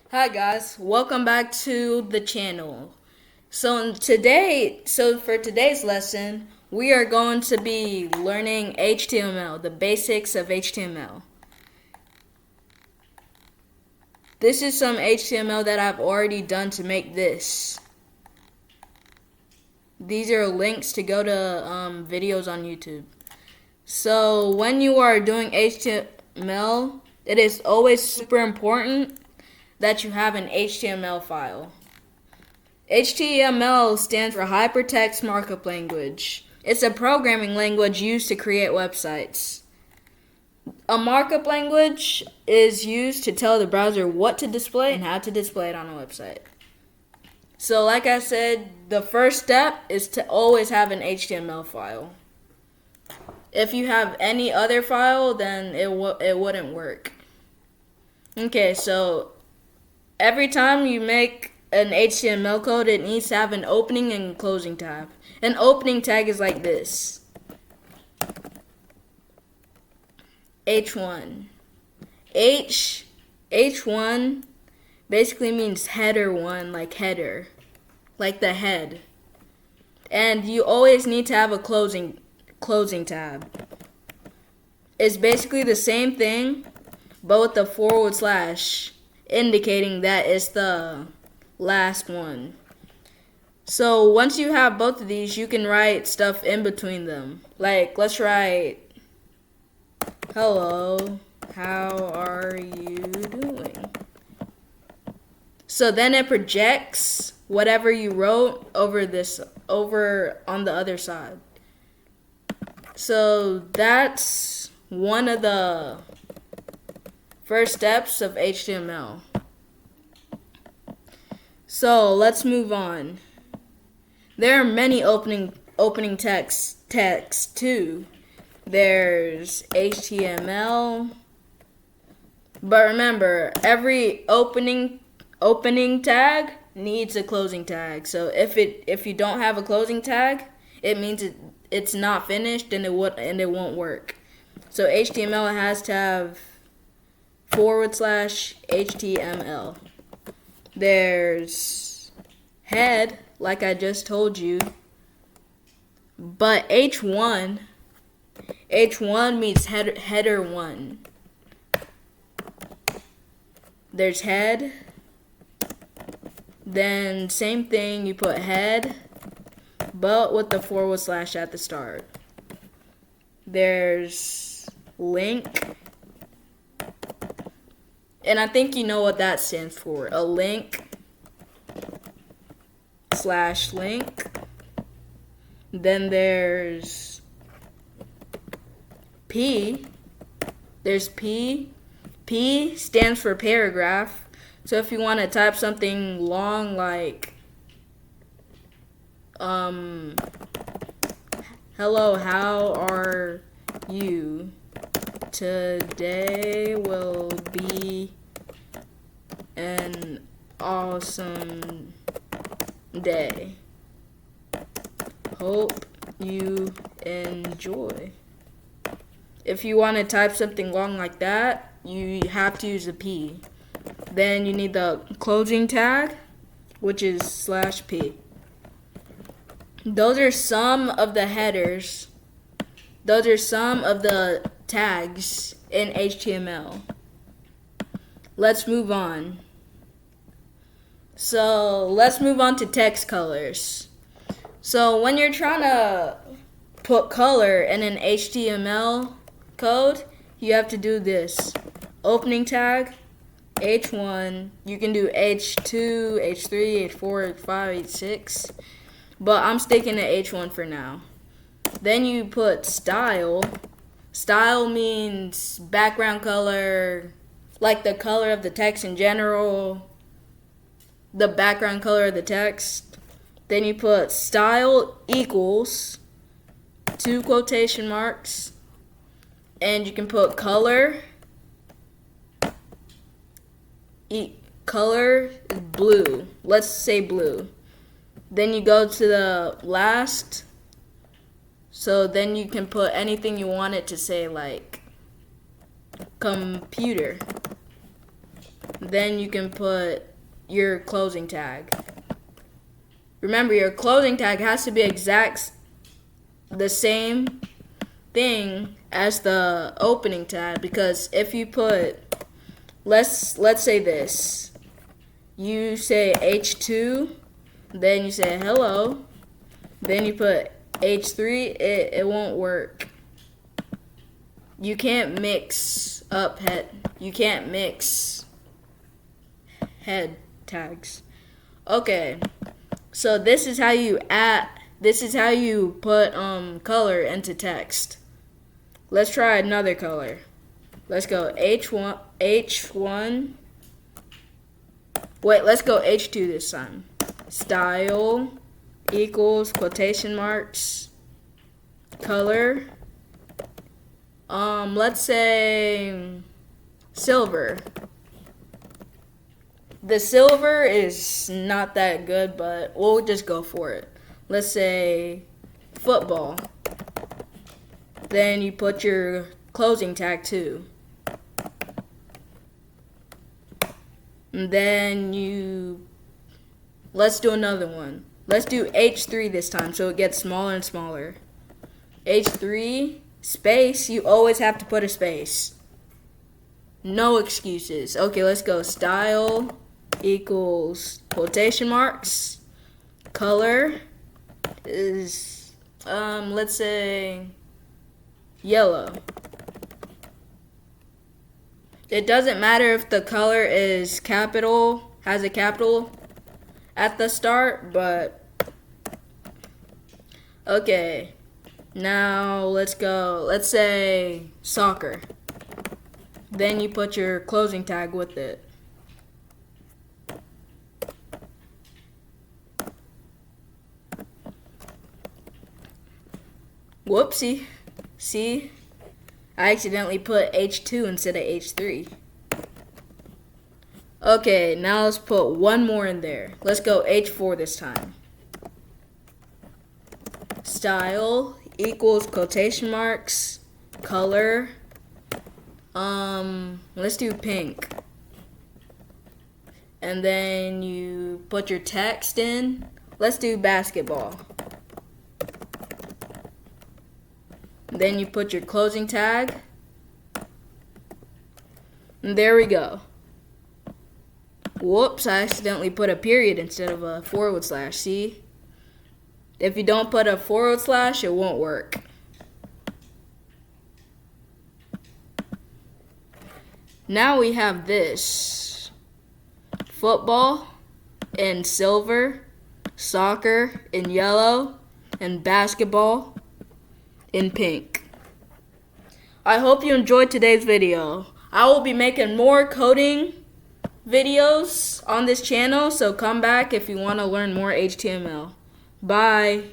Hi guys, welcome back to the channel. For today's lesson, we are going to be learning HTML, the basics of HTML. This is some HTML that I've already done to make this. These are links to go to videos on YouTube. So when you are doing HTML, it is always super important that you have an HTML file. HTML stands for Hypertext Markup Language. It's a programming language used to create websites. A markup language is used to tell the browser what to display and how to display it on a website. So like I said, the first step is to always have an HTML file. If you have any other file, then it wouldn't work. Okay, so every time you make an HTML code, it needs to have an opening and closing tab. An opening tag is like this. H1. H1 basically means header 1, like header, like the head. And you always need to have a closing tab. It's basically the same thing, but with the / indicating that it's the last one. So once you have both of these, you can write stuff in between them. Like, let's write, hello, how are you doing? So then it projects whatever you wrote over on the other side. So that's one of the first steps of HTML. So let's move on. There are many opening texts too. There's HTML. But remember, every opening tag needs a closing tag. So if you don't have a closing tag, it means it's not finished and it won't work. So HTML has to have / HTML. There's head, like I just told you. But H1 means header 1. There's head. Then same thing, you put head, but with the / at the start. There's link. And I think you know what that stands for. A link / link. Then there's P. There's P. P stands for paragraph. So if you want to type something long like, hello, how are you? Today will be an awesome day. Hope you enjoy. If you want to type something long like that, you have to use a P. Then you need the closing tag, which is /P. Those are some of the headers. Those are some of the tags in HTML. Let's move on. So let's move on to text colors. So when you're trying to put color in an HTML code, you have to do this. Opening tag, H1, you can do H2, H3, H4, H5, H6, but I'm sticking to H1 for now. Then you put style. Style means background color, like the color of the text in general, the background color of the text. Then you put style equals 2 quotation marks, and you can put color. Color is blue. Let's say blue. Then you go to the last. So then you can put anything you want it to say, like computer. Then you can put your closing tag. Remember, your closing tag has to be the same thing as the opening tag, because if you put, let's say this, you say H2, then you say hello, then you put H3, it won't work. You can't mix head tags. Okay, so this is how you put color into text. Let's try another color. Let's go H1. Wait, let's go H2 this time. Style equals quotation marks color. Let's say silver. The silver is not that good, but we'll just go for it. Let's say football. Then you put your closing tag too. And then let's do another one. Let's do H3 this time so it gets smaller and smaller. H3 space, you always have to put a space. No excuses. Okay, let's go. Style equals quotation marks. Color is, let's say yellow. It doesn't matter if the color is has a capital at the start, but okay. Now let's go. Let's say soccer. Then you put your closing tag with it. Whoopsie. See? I accidentally put H2 instead of H3. Okay, now let's put one more in there. Let's go H4 this time. Style equals quotation marks, color. Let's do pink. And then you put your text in. Let's do basketball. Then you put your closing tag. And there we go. Whoops, I accidentally put a period instead of a /. See? If you don't put a /, it won't work. Now we have this. Football in silver, soccer in yellow, and basketball in pink. I hope you enjoyed today's video. I will be making more coding videos on this channel, so come back if you want to learn more HTML. Bye.